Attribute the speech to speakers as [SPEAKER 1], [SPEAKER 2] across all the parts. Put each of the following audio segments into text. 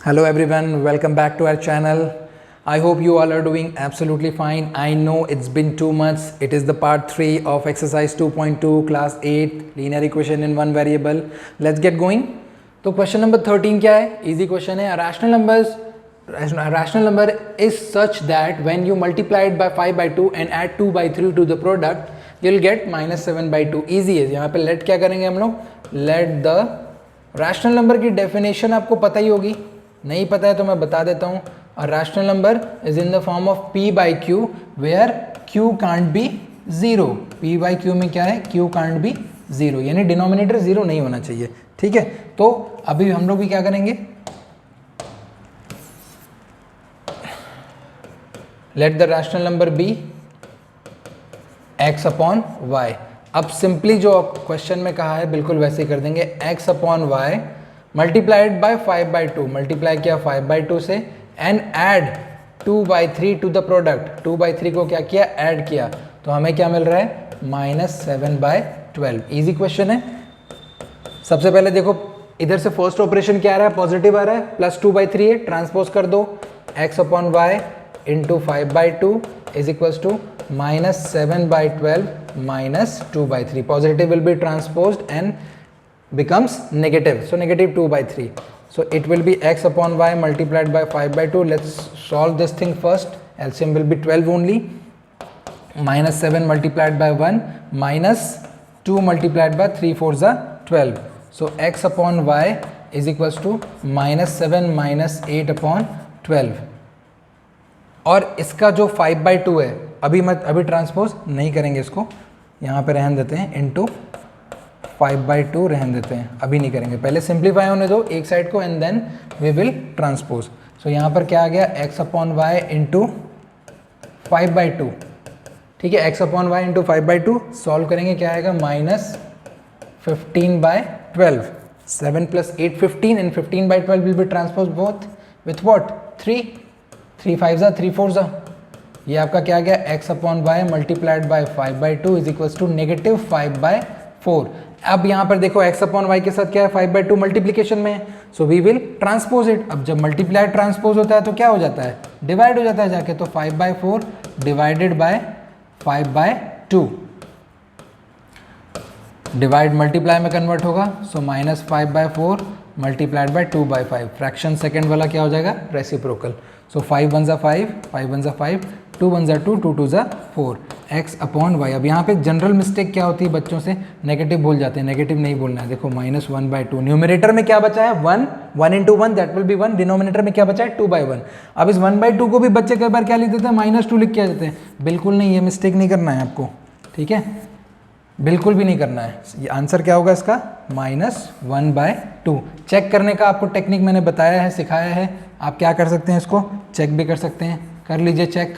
[SPEAKER 1] Hello everyone, welcome back to our channel. I hope you all are doing absolutely fine. I know it's been 2 months. It is the part 3 of exercise 2.2 class 8 linear equation in one variable. Let's get going. तो question number 13 क्या है? Easy question है. A rational number is such that when you multiply it by 5 by 2 and add 2 by 3 to the product, you'll get minus 7 by 2. Easy है. यहाँ पे let क्या करेंगे हम लोग? Let the रैशनल नंबर की डेफिनेशन आपको पता ही होगी. नहीं पता है तो मैं बता देता हूँ. A rational number is in the form of p by q where q can't be zero. p by q में क्या है? q कांट बी जीरो, यानी डिनोमिनेटर जीरो नहीं होना चाहिए. ठीक है, तो अभी हम लोग भी क्या करेंगे? Let the rational number be x upon y. अब सिंपली जो क्वेश्चन में कहा है बिल्कुल वैसे ही कर देंगे. x upon y multiplied by 5 by 2. Multiply किया 5 बाई 2 से and add 2 by 3 to the product. 2 by 3 को क्या किया? ऐड किया. तो हमें क्या मिल रहा है? Minus 7 by 12. ईजी क्वेश्चन है. सबसे पहले देखो इधर से फर्स्ट ऑपरेशन क्या आ रहा है? पॉजिटिव आ रहा है. प्लस 2 बाई 3 है, ट्रांसपोज कर दो. x upon y into 5 by 2 is equals to minus 7 by 12 minus 2 by 3. Positive will be transposed and becomes negative. So negative 2 by 3. So it will be x upon y multiplied by 5 by 2. Let's solve this thing first. LCM will be 12 only. Minus 7 multiplied by 1 minus 2 multiplied by 3 4s are 12. So x upon y is equals to minus 7 minus 8 upon 12. और इसका जो 5 by 2 है अभी transpose नहीं करेंगे, इसको यहाँ पे रहने देते हैं. इंटू 5 बाई 2 रहने देते हैं, अभी नहीं करेंगे. पहले सिंप्लीफाई होने दो एक साइड को and then we will transpose. So यहाँ पर क्या आ गया? x upon y into 5 by 2. ठीक है, x upon y into 5 by 2 solve करेंगे, क्या आएगा? Minus 15 by 12. 7 plus 8 15 and 15 by 12 will be transpose both with what? 3 3 5 जा 3 4 जा. ये आपका क्या गया? x upon y multiplied by 5 by 2 is equals to negative 5 by 4. अब यहाँ पर देखो x अपॉन वाई के साथ क्या है? 5 बाई 2 मल्टीप्लीकेशन में है. So we will transpose it. अब जब मल्टीप्लाई ट्रांसपोज होता है तो क्या हो जाता है? डिवाइड हो जाता है जाके. तो 5 by 4 divided by 5 by 2. Divide multiply में कन्वर्ट होगा. So minus 5 by 4 multiplied by 2 by 5. Fraction second वाला क्या हो जाएगा? रेसिप्रोकल. सो 5 1 जा 5, 5 1 जा 5, 2 1 जा 2, 2 2 जा 4. x upon y. अब यहाँ पे जनरल मिस्टेक क्या होती है बच्चों से? नेगेटिव बोल जाते हैं. नेगेटिव नहीं बोलना है. देखो माइनस 1 बाई 2. न्यूमिनेटर में क्या बचा है? 1. 1 into 1 that will B 1. Denominator में क्या बचा है? 2 बाई 1. अब इस 1 बाई 2 को भी बच्चे कई बार क्या लिख देते हैं? माइनस 2 लिख के आ जाते हैं. बिल्कुल नहीं, ये मिस्टेक नहीं करना है आपको. ठीक है, बिल्कुल भी नहीं करना है. ये आंसर क्या होगा इसका? Minus 1 bye 2. चेक करने का आपको टेक्निक मैंने बताया है, सिखाया है. आप क्या कर सकते हैं? इसको चेक भी कर सकते हैं. कर लीजिए चेक.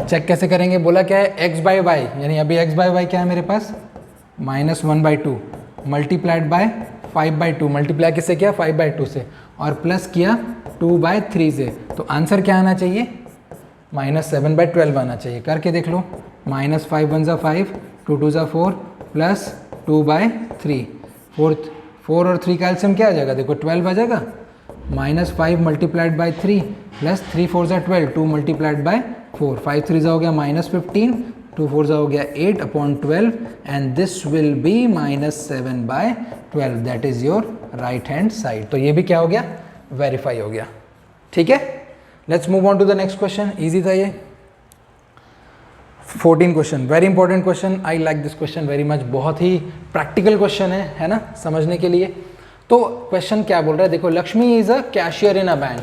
[SPEAKER 1] चेक कैसे करेंगे? बोला क्या है? x बाई वाई, यानी अभी x बाई वाई क्या है मेरे पास? Minus 1 by 2 multiplied by 5 by 2. Multiply किससे किया? 5 बाई 2 से. और प्लस किया 2 बाई 3 से. तो आंसर क्या आना चाहिए? माइनस 7 बाई 12 आना चाहिए. करके देख लो. माइनस 5 1 जा 5, 2 2 जा 4 प्लस 2 बाई 3. 4 और 3 का एलसीएम क्या आ जाएगा? देखो 12 आ जाएगा. माइनस 5 मल्टीप्लाइड बाई 3 प्लस 3 4 जा 12, 2 मल्टीप्लाइड बाई 4, 5 3 जा हो गया माइनस 15, 2 4 जा हो गया 8 upon 12 and this will be minus 7 by 12. That is your right hand side. तो ये भी क्या हो गया? वेरीफाई हो गया. ठीक है, let's move on to the next question. Easy था ये. 14 question, very important question. I like this question very much. बहुत ही प्रैक्टिकल क्वेश्चन है ना, समझने के लिए. तो क्वेश्चन क्या बोल रहा है? देखो, Lakshmi is a cashier in a bank.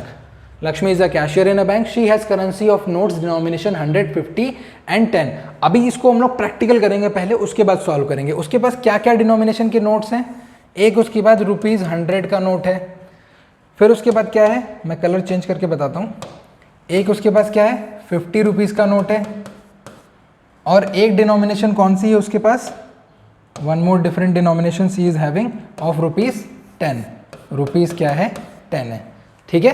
[SPEAKER 1] Lakshmi is a cashier in a bank. She has currency of notes denomination 100 50 and 10. अभी इसको हम लोग प्रैक्टिकल करेंगे पहले, उसके बाद सॉल्व करेंगे. उसके पास क्या क्या डिनोमिनेशन के नोट्स हैं? एक उसके बाद ₹100 का नोट है. फिर उसके बाद क्या है? मैं कलर चेंज करके बताता हूँ. एक उसके पास क्या है? 50 रुपीज़ का नोट है. और एक डिनोमिनेशन कौन सी है उसके पास? One more different denomination C is having of ₹10. Rupees क्या है? 10 है. ठीक है,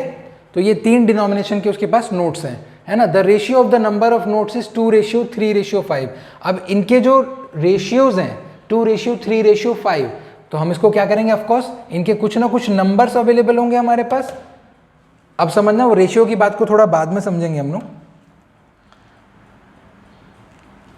[SPEAKER 1] तो ये 3 डिनोमिनेशन के उसके पास नोट्स हैं, है ना. The ratio of the number of notes is 2:3:5. अब इनके जो रेशियोज हैं 2:3:5, तो हम इसको क्या करेंगे, ऑफकोर्स इनके कुछ ना कुछ नंबर्स अवेलेबल होंगे हमारे पास। अब समझना, वो रेशियो की बात को थोड़ा बाद में समझेंगे हम लोग।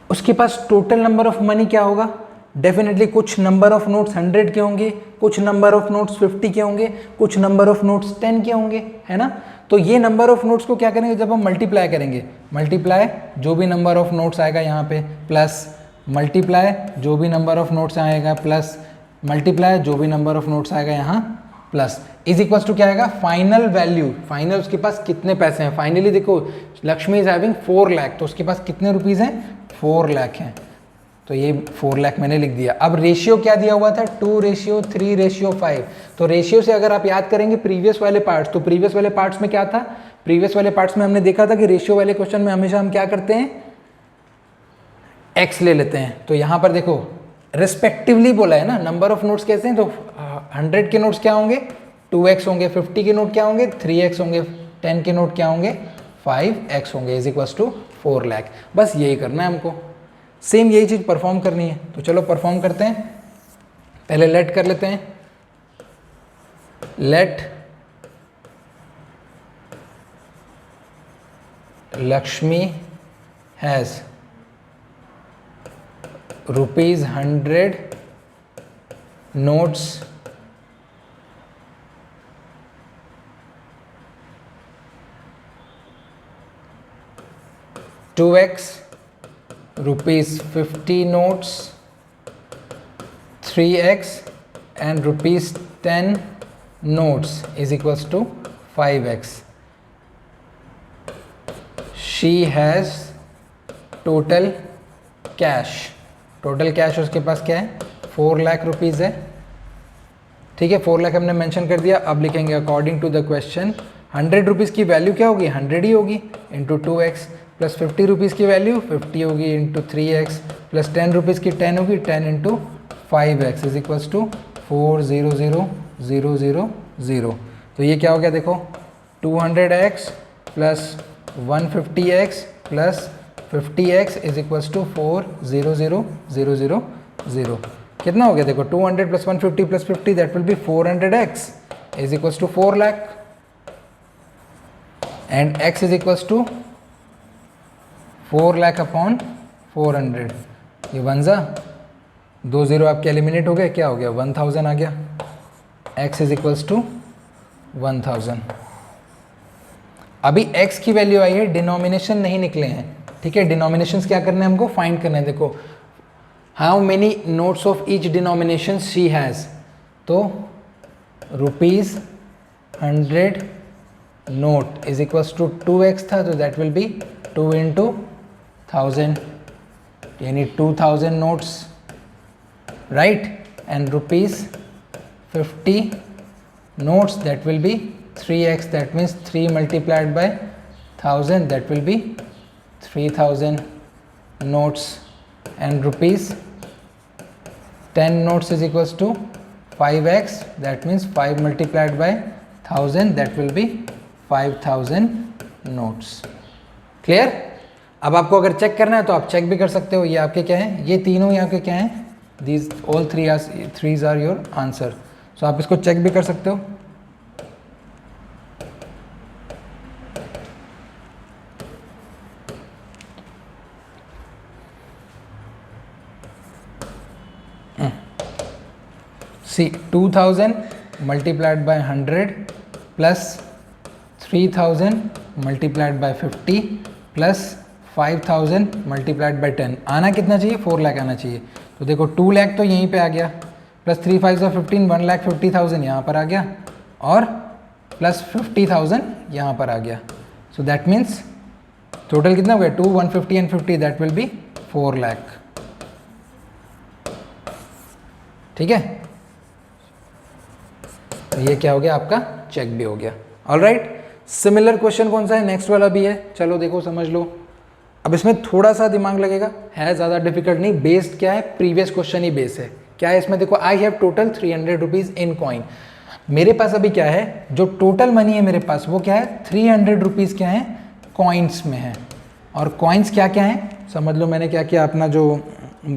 [SPEAKER 1] उसके पास टोटल नंबर ऑफ मनी क्या होगा, डेफिनेटली कुछ नंबर ऑफ नोट्स 100 के होंगे, कुछ नंबर ऑफ नोट्स 50 के होंगे, कुछ नंबर ऑफ नोट्स 10 के होंगे, है ना। तो ये नंबर ऑफ नोट्स को क्या करेंगे, जब हम मल्टीप्लाई करेंगे, मल्टीप्लाई जो भी नंबर ऑफ नोट्स आएगा यहाँ पे, प्लस मल्टीप्लाई जो भी नंबर ऑफ नोट्स आएगा, प्लस मल्टीप्लाई जो भी नंबर ऑफ नोट्स आएगा यहाँ, प्लस इज इक्वल टू क्या आएगा, फाइनल वैल्यू, फाइनल उसके पास कितने पैसे हैं। फाइनली देखो लक्ष्मी इज हैविंग 4 लाख, तो उसके पास कितने रुपीज़ हैं, 4 लाख हैं, तो ये 4 लाख मैंने लिख दिया। अब रेशियो क्या दिया हुआ था, 2:3:5। तो रेशियो से अगर आप याद करेंगे प्रीवियस वाले पार्ट्स, तो प्रीवियस वाले पार्ट्स में क्या था, प्रीवियस वाले पार्ट्स में हमने देखा था कि रेशियो वाले क्वेश्चन में हमेशा हम क्या करते हैं, x ले लेते हैं। तो यहाँ पर देखो रिस्पेक्टिवली बोला है ना, नंबर ऑफ नोट्स कैसे हैं, तो 100 के नोट्स क्या होंगे, 2x होंगे, 50 के नोट क्या होंगे, 3x होंगे, 10 के नोट क्या होंगे, 5x होंगे, इज इक्वल टू 4 लाख। बस यही करना है हमको, सेम यही चीज़ परफॉर्म करनी है। तो चलो परफॉर्म करते हैं, पहले लेट कर लेते हैं, let Lakshmi has ₹100 notes (2x), ₹50 notes, 3x, and ₹10 notes is equals to 5x. She has total cash, total cash उसके पास क्या है, 4 लाख रुपीज़ है, ठीक है। 4 लाख हमने मेंशन कर दिया। अब लिखेंगे according to the question 100 rupees की वैल्यू क्या होगी, 100 ही होगी, इंटू 2x, प्लस 50 रुपीज़ की वैल्यू 50 होगी, इंटू 3x, प्लस 10 रुपीज़ की 10 होगी, 10 into 5x is equals to 400,000। तो ये क्या हो गया देखो, 200x plus 150x plus 50x is equals to 400,000। कितना हो गया देखो, 200 plus 150 plus 50 that will be 400x is equals to 4 lakh, and x is equals to 4 lakh upon 400। ये 1 जा 2 0 आपके एलिमिनेट हो गए, क्या हो गया, 1000 आ गया, x इज इक्वल्स टू 1000। अभी x की वैल्यू आई है, डिनोमिनेशन नहीं निकले हैं, ठीक है। डिनोमिनेशंस क्या करना है हमको, फाइंड करना है। देखो how many notes of each denomination she has, तो ₹100 note is equals to 2x था, तो दैट विल बी 2 इंटू 1000, यानी 2000 notes, right, and ₹50 notes that will B 3x, that means 3 multiplied by 1000 that will B 3000 notes, and ₹10 notes is equals to 5x, that means 5 multiplied by 1000 that will be 5000 notes. Clear? अब आपको अगर check करना है तो आप check भी कर सकते हो। ये आपके क्या है, ये तीनों यहाँ के क्या हैं, these all threes are your answer. So आप इसको चेक भी कर सकते हो। See 2000 multiplied by 100 plus 3000 multiplied by 50 plus 5000 multiplied by 10, आना कितना चाहिए, 4 लाख आना चाहिए। तो देखो 2 लाख तो यहीं पे आ गया, प्लस 3 5 15, 1,50,000 यहाँ पर आ गया, और प्लस 50,000 यहाँ पर आ गया। सो दैट मीन्स टोटल कितना हो गया, 2 150 and 50, that will B 4 lakh, ठीक है। तो ये क्या हो गया, आपका चेक भी हो गया। ऑलराइट, सिमिलर क्वेश्चन कौन सा है, नेक्स्ट वाला भी है, चलो देखो समझ लो। अब इसमें थोड़ा सा दिमाग लगेगा, है ज़्यादा डिफिकल्ट नहीं, बेस्ड क्या है, प्रीवियस क्वेश्चन ही बेस है। क्या है इसमें, देखो I have total 300 rupees in coin. मेरे पास अभी क्या है, जो टोटल मनी है मेरे पास वो क्या है, 300 रुपीज़ क्या है, कॉइन्स में है। और कॉइन्स क्या क्या हैं समझ लो, मैंने क्या किया, अपना जो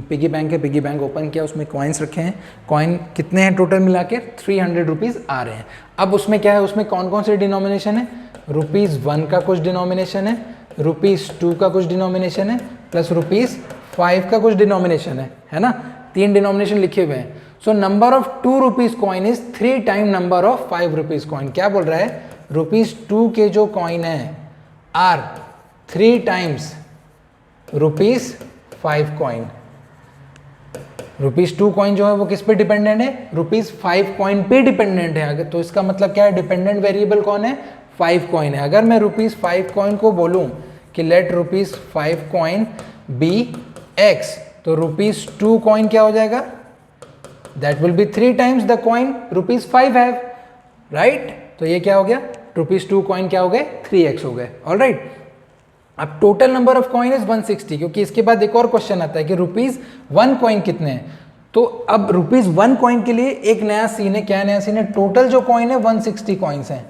[SPEAKER 1] पिगी बैंक है, पिगी बैंक ओपन किया, उसमें कॉइन्स रखे हैं। कॉइन कितने हैं टोटल मिला के? 300 रुपीज़ आ रहे हैं। अब उसमें क्या है, उसमें कौन कौन से डिनोमिनेशन है? ₹1 का कुछ डिनोमिनेशन है, ₹2 का कुछ डिनोमिनेशन है, प्लस ₹5 का कुछ डिनोमिनेशन है ना? 3 डिनोमिनेशन लिखे हुए हैं। So number of 2 rupees coin is 3 time number of 5 rupees coin. क्या बोल रहा है? ₹2 के जो कॉइन है आर 3 टाइम्स ₹5 कॉइन। ₹2 कॉइन जो है वो किस पे डिपेंडेंट है? ₹5 कॉइन पे डिपेंडेंट है। अगर तो इसका मतलब क्या है? डिपेंडेंट वेरिएबल कौन है? 5 कॉइन है। अगर मैं ₹5 कॉइन को बोलूं कि लेट ₹5 कॉइन बी x, तो ₹2 कॉइन क्या हो जाएगा? That will B 3 times the coin ₹5 have, right? तो ये क्या हो गया? ₹2 कॉइन क्या हो गए? 3x हो गए। ऑलराइट, अब total number of coin is 160, क्योंकि इसके बाद एक और क्वेश्चन आता है कि ₹1 कॉइन कितने हैं। तो अब ₹1 कॉइन के लिए एक नया सीन है। क्या नया सीन है? टोटल जो कॉइन है 160 कॉइन्स हैं।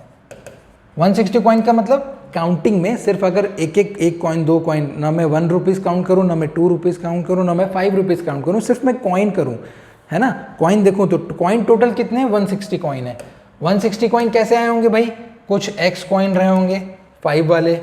[SPEAKER 1] 160 कॉइन का मतलब काउंटिंग में सिर्फ अगर एक कॉइन, 2 कॉइन, ना मैं ₹1 काउंट करूँ, ना मैं ₹2 काउंट करूँ, ना मैं ₹5 काउंट करूँ, सिर्फ मैं कॉइन करूँ, है ना? कॉइन देखो तो कॉइन टोटल कितने हैं? 160 कॉइन है। 160 कॉइन कैसे आए होंगे भाई? कुछ x कॉइन रहे होंगे 5 वाले,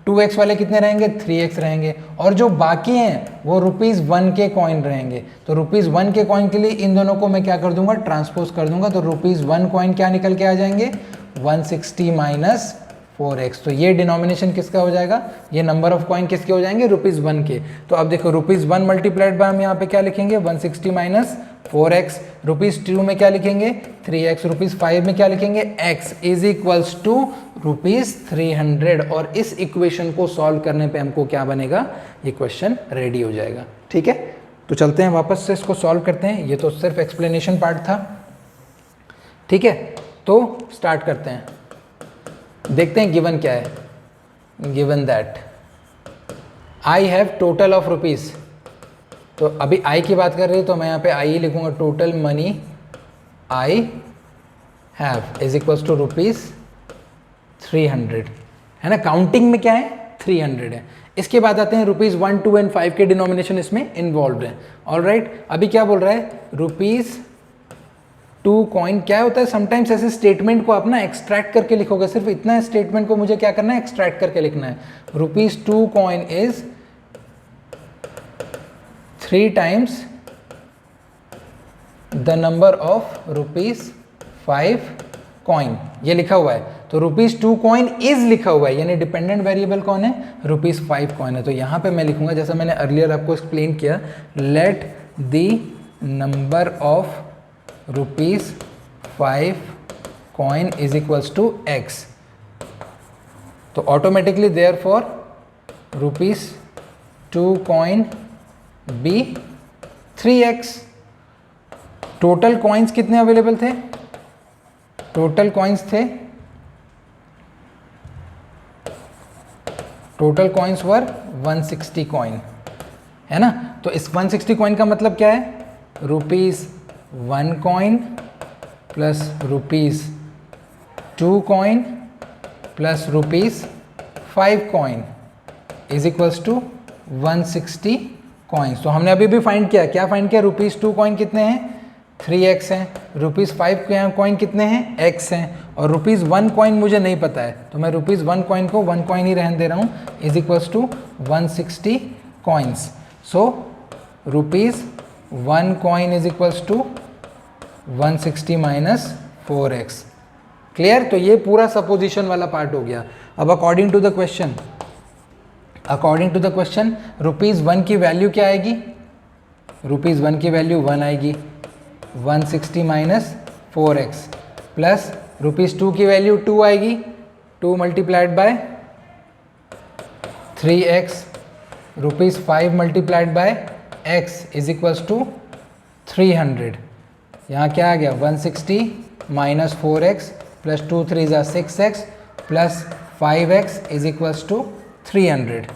[SPEAKER 1] 2x वाले कितने रहेंगे? 3x रहेंगे, और जो बाकी हैं वो ₹1 के कॉइन रहेंगे। तो ₹1 के कॉइन के लिए इन दोनों को मैं क्या कर दूंगा? ट्रांसपोज कर दूंगा। तो ₹1 कॉइन क्या निकल के आ जाएंगे? 160 माइनस 4x। तो ये डिनोमिनेशन किसका हो जाएगा? ये नंबर ऑफ कॉइन किसके हो जाएंगे? ₹1 के। तो अब देखो ₹1 मल्टीप्लाइड बाय हम यहाँ पे क्या लिखेंगे? 160 माइनस 4x। ₹2 में क्या लिखेंगे? 3x। ₹5 में क्या लिखेंगे? x is equals to ₹300। और इस इक्वेशन को सॉल्व करने पे हमको क्या बनेगा? ये क्वेश्चन रेडी हो जाएगा। ठीक है, तो चलते हैं वापस से इसको सॉल्व करते हैं। ये तो सिर्फ एक्सप्लेनेशन पार्ट था। ठीक है, तो स्टार्ट करते हैं, देखते हैं गिवन क्या है। Given that I have total of rupees, तो अभी आई की बात कर रही है तो मैं यहाँ पे आई लिखूंगा। Total money I have is equals to ₹300, है ना? काउंटिंग में क्या है? 300 है। इसके बाद आते हैं ₹1, 2 एंड 5 के डिनोमिनेशन इसमें इन्वॉल्व है। ऑलराइट, अभी क्या बोल रहा है? ₹2 कॉइन क्या होता है? समटाइम्स ऐसे स्टेटमेंट को आप ना एक्सट्रैक्ट करके लिखोगे। सिर्फ इतना स्टेटमेंट को मुझे क्या करना है? एक्सट्रैक्ट करके लिखना है। ₹2 coin is 3 times the number of ₹5 coin, ये लिखा हुआ है। तो ₹2 कॉइन इज लिखा हुआ है, यानी डिपेंडेंट वेरिएबल कौन है? ₹5 कॉइन है। तो यहाँ पे मैं लिखूंगा जैसा मैंने अर्लियर आपको एक्सप्लेन किया, let the number of ₹5 coin is equals to x। तो automatically therefore ₹2 coin be 3x। Total coins कितने अवेलेबल थे? टोटल कॉइन्स वर 160 कॉइन, है ना? तो इस 160 कॉइन का मतलब क्या है? ₹1 coin plus ₹2 coin plus ₹5 coin is equals to 160 coins. तो हमने अभी भी फाइंड किया, क्या फाइंड किया? ₹2 कॉइन कितने हैं? 3x हैं। ₹5 कॉइन कितने हैं? x हैं। और ₹1 कॉइन मुझे नहीं पता है, तो मैं ₹1 कॉइन को 1 कॉइन ही रहने दे रहा हूँ, is equals to 160 coins. So ₹1 coin is equals to 160 minus 4x। Clear? तो ये पूरा सपोजिशन वाला पार्ट हो गया। अब अकॉर्डिंग टू द क्वेश्चन, ₹1 की वैल्यू क्या आएगी? ₹1 की वैल्यू 1 आएगी। 160 माइनस 4x प्लस ₹2 की वैल्यू 2 आएगी। 2 multiplied by 3x, ₹5 multiplied by x is equals to 300। यहाँ क्या आ गया? 160 माइनस 4x प्लस 2 3 ज़ा 6x plus 5x is equals to 300।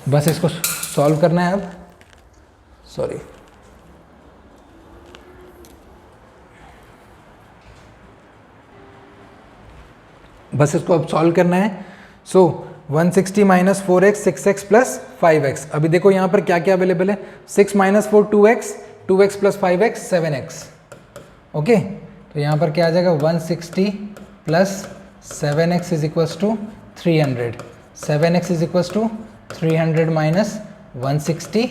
[SPEAKER 1] बस इसको सॉल्व करना है अब। सॉरी, बस इसको अब सॉल्व करना है। सो 160 minus 4x 6x plus 5x। अभी देखो यहाँ पर क्या क्या अवेलेबल है, 6 minus 4 2x, 2x plus 5x 7x। Okay, तो यहाँ पर क्या आ जाएगा 160 plus 7x is equals to 300, 7x is equals to 300 minus 160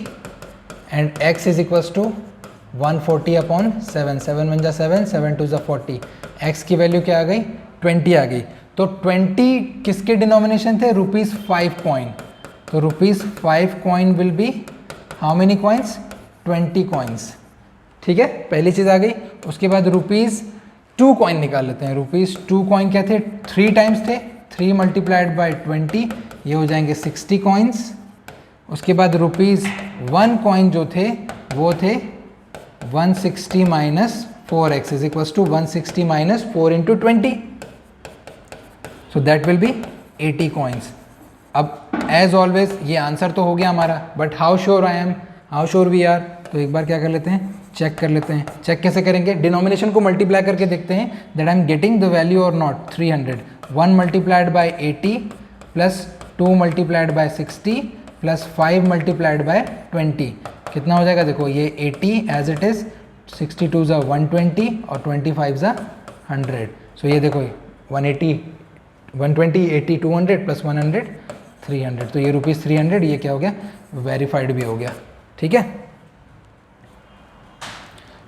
[SPEAKER 1] and x is equals to 140 upon 7, 7 1 जा 7, 7 2 जा 40, x की वैल्यू क्या आ गई 20 आ गई। तो 20 किसके डिनोमिनेशन थे, ₹5 कॉइन। तो ₹5 coin will be how many coins, 20 coins. ठीक है, पहली चीज़ आ गई। उसके बाद ₹2 कॉइन निकाल लेते हैं। ₹2 कॉइन क्या थे, 3 टाइम्स थे, 3 मल्टीप्लाइड बाई 20, ये हो जाएंगे 60 कॉइन्स। उसके बाद ₹1 कॉइन जो थे वो थे 160 minus 4x is equals to 160 minus 4 into 20, so that will be 80 coins. अब एज ऑलवेज ये आंसर तो हो गया हमारा, but how sure I am, how sure we are, तो एक बार क्या कर लेते हैं, चेक कर लेते हैं। चेक कैसे करेंगे, डिनोमिनेशन को मल्टीप्लाई करके देखते हैं that I am getting the value or not. 300, 1 multiplied by 80 plus 2 multiplied by 60 plus 5 multiplied by 20 कितना हो जाएगा, देखो ये 80 एज इट इज़, 62 ज़ा 120 और 25 ज़ा 100। सो ये देखो 180 120 80 200 प्लस 100 300, तो ये ₹300 ये क्या हो गया, वेरीफाइड भी हो गया। ठीक है,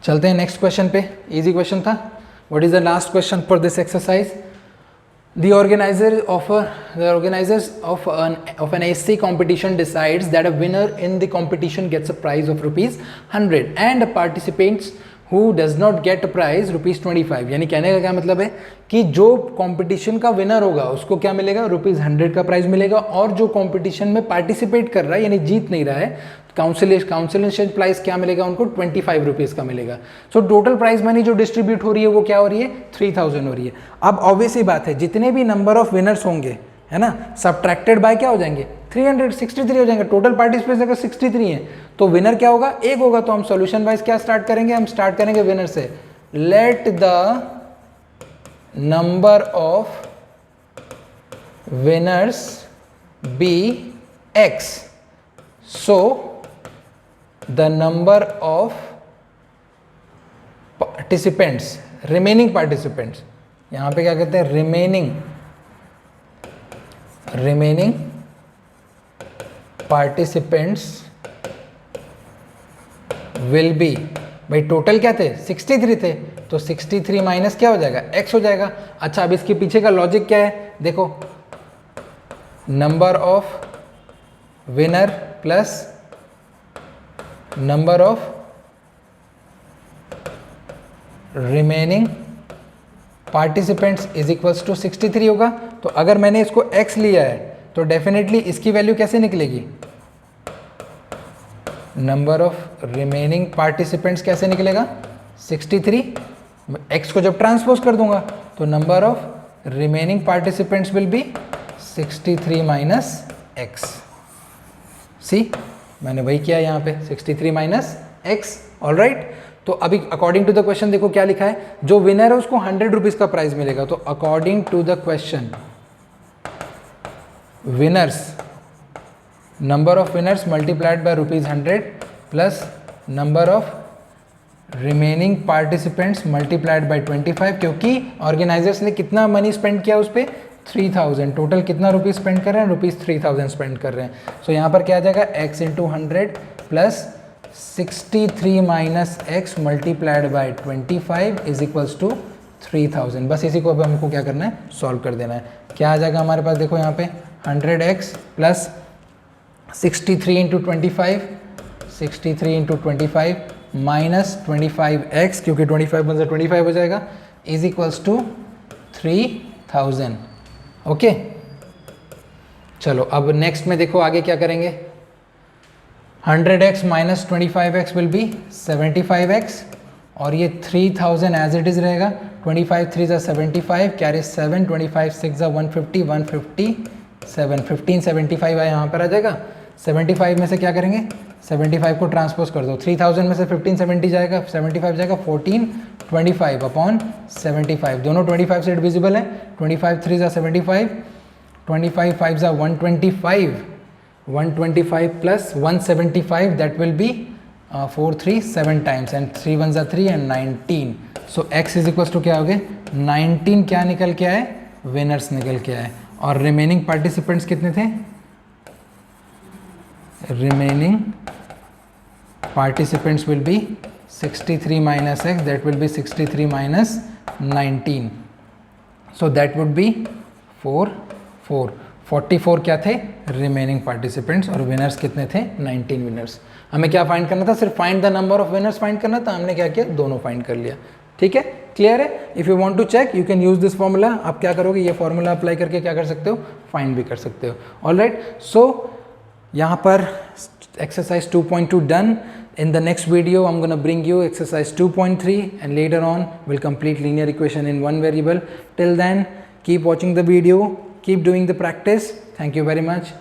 [SPEAKER 1] चलते हैं नेक्स्ट क्वेश्चन पे। इजी क्वेश्चन था। What is the last question for this exercise. The organizers of an AC competition decides that a winner in the competition gets a prize of ₹100 and a participants who does not get a prize ₹25। यानी कहने का क्या मतलब है कि जो competition का winner होगा उसको क्या मिलेगा, ₹100 का प्राइज मिलेगा, और जो कंपटीशन में पार्टिसिपेट कर रहा है यानी जीत नहीं रहा है, काउंसिलेशन प्राइस क्या मिलेगा उनको, ₹25 का मिलेगा। सो टोटल प्राइज मनी जो डिस्ट्रीब्यूट हो रही है वो क्या हो रही है, 3000 हो रही है। अब ऑब्वियस ही बात है, जितने भी नंबर ऑफ विनर्स होंगे है ना, सब्ट्रैक्टेड बाय क्या हो जाएंगे, 363 हो जाएंगे। टोटल पार्टिसिपेंट्स अगर 63 है तो विनर क्या होगा, एक होगा। तो हम सॉल्यूशन वाइज क्या स्टार्ट करेंगे, हम स्टार्ट करेंगे विनर से। Let the number of winners be x, so the number of participants, remaining participants, यहां पे क्या कहते हैं, remaining participants will be, भाई टोटल क्या थे 63 थे, तो 63 माइनस क्या हो जाएगा, x हो जाएगा। अच्छा, अब इसके पीछे का लॉजिक क्या है, देखो number of winner plus number of remaining participants is equals to 63 होगा। तो अगर मैंने इसको x लिया है तो डेफिनेटली इसकी वैल्यू कैसे निकलेगी, नंबर ऑफ रिमेनिंग पार्टिसिपेंट्स कैसे निकलेगा, 63, x को जब ट्रांसपोज कर दूंगा तो number of remaining participants will be 63 minus x। सी, मैंने वही किया यहाँ पे, 63 माइनस x। ऑल राइट, तो अभी अकॉर्डिंग टू द क्वेश्चन देखो क्या लिखा है, जो विनर है उसको ₹100 का प्राइज मिलेगा। तो according to the question winners, number of winners multiplied by ₹100 plus number of remaining participants multiplied by 25, क्योंकि ऑर्गेनाइजर्स ने कितना मनी स्पेंड किया उस पर, 3000। टोटल कितना रुपीज़ स्पेंड कर रहे हैं, ₹3000 स्पेंड कर रहे हैं। सो यहाँ पर क्या आ जाएगा, x into 100 plus 63 minus x multiplied by 25 is equals to 3000। बस इसी को अब हमको क्या करना है, सॉल्व कर देना है। क्या आ जाएगा हमारे पास, देखो यहाँ पे 100x plus 63 into 25, 63 into 25 minus 25x, क्योंकि 25 बन 25 हो जाएगा, इज इक्वल्स टू 3000। ओके, चलो अब नेक्स्ट में देखो आगे क्या करेंगे। 100x minus 25x will be 75x, और ये 3000 एज इट इज रहेगा। 25 3 ज़ा 75, कैरी 7, 25 6 ज़ा 150, 157, 1575 है यहाँ पर आ जाएगा। 75 में से क्या करेंगे, 75 को ट्रांसपोज कर दो, 3000 में से 1570 जाएगा, 75 जाएगा, 1425 अपॉन 75, दोनों 25 से डिविजिबल है। 25 3 ज़ा 75, 25 5s are 125. 125 plus 175, that will be 4 3 7 times, and 3 1s are 3 and 19. So x is equals to क्या हो गए 19 क्या निकल के आए, विनर्स निकल के आए. और रिमेनिंग पार्टिसिपेंट्स कितने थे, remaining participants will be 63 minus x, that will be 63 minus 19. So that would be 44 क्या थे रिमेनिंग पार्टिसिपेंट्स, और विनर्स कितने थे 19 विनर्स. हमें क्या फाइंड करना था, सिर्फ find the number of winners find करना था. हमने क्या किया, दोनों फाइंड कर लिया. ठीक है, क्लियर है. If you want to check you can use this formula. आप क्या करोगे, ये फॉर्मूला अप्लाई करके क्या कर सकते हो, फाइंड भी कर सकते हो. ऑलराइट, सो यहाँ पर exercise 2.2 done. In the next video I'm going to bring you exercise 2.3, and later on we'll complete linear equation in one variable. Till then, keep watching the video, keep doing the practice. Thank you very much.